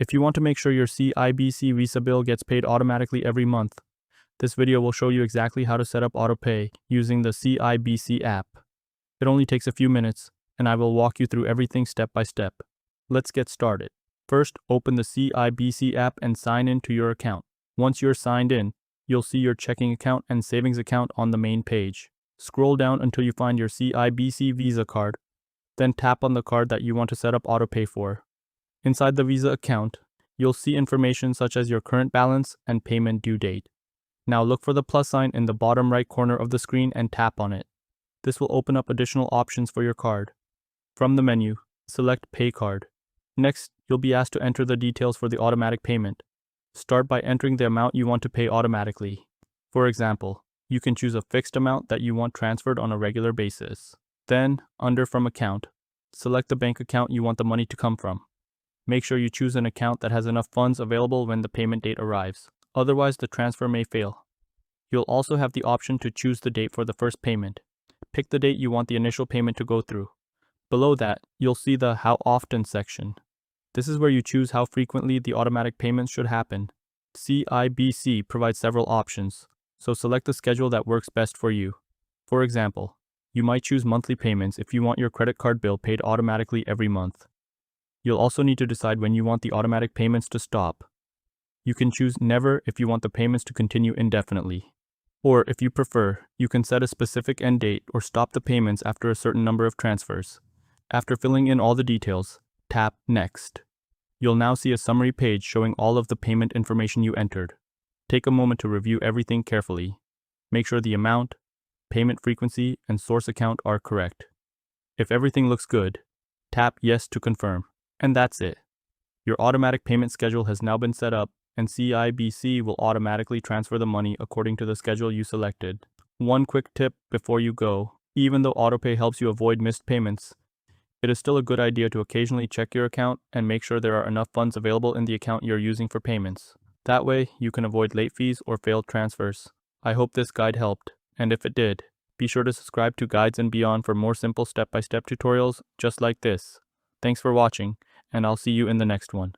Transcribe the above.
If you want to make sure your CIBC Visa bill gets paid automatically every month, this video will show you exactly how to set up Autopay using the CIBC app. It only takes a few minutes, and I will walk you through everything step by step. Let's get started. First, open the CIBC app and sign in to your account. Once you're signed in, you'll see your checking account and savings account on the main page. Scroll down until you find your CIBC Visa card, then tap on the card that you want to set up Autopay for. Inside the Visa account, you'll see information such as your current balance and payment due date. Now look for the plus sign in the bottom right corner of the screen and tap on it. This will open up additional options for your card. From the menu, select Pay Card. Next, you'll be asked to enter the details for the automatic payment. Start by entering the amount you want to pay automatically. For example, you can choose a fixed amount that you want transferred on a regular basis. Then, under From Account, select the bank account you want the money to come from. Make sure you choose an account that has enough funds available when the payment date arrives. Otherwise, the transfer may fail. You'll also have the option to choose the date for the first payment. Pick the date you want the initial payment to go through. Below that, you'll see the How Often section. This is where you choose how frequently the automatic payments should happen. CIBC provides several options, so select the schedule that works best for you. For example, you might choose monthly payments if you want your credit card bill paid automatically every month. You'll also need to decide when you want the automatic payments to stop. You can choose Never if you want the payments to continue indefinitely. Or if you prefer, you can set a specific end date or stop the payments after a certain number of transfers. After filling in all the details, tap Next. You'll now see a summary page showing all of the payment information you entered. Take a moment to review everything carefully. Make sure the amount, payment frequency, and source account are correct. If everything looks good, tap Yes to confirm. And that's it. Your automatic payment schedule has now been set up, and CIBC will automatically transfer the money according to the schedule you selected. One quick tip before you go: even though Autopay helps you avoid missed payments, it is still a good idea to occasionally check your account and make sure there are enough funds available in the account you're using for payments. That way, you can avoid late fees or failed transfers. I hope this guide helped, and if it did, be sure to subscribe to Guides and Beyond for more simple step-by-step tutorials just like this. Thanks for watching, and I'll see you in the next one.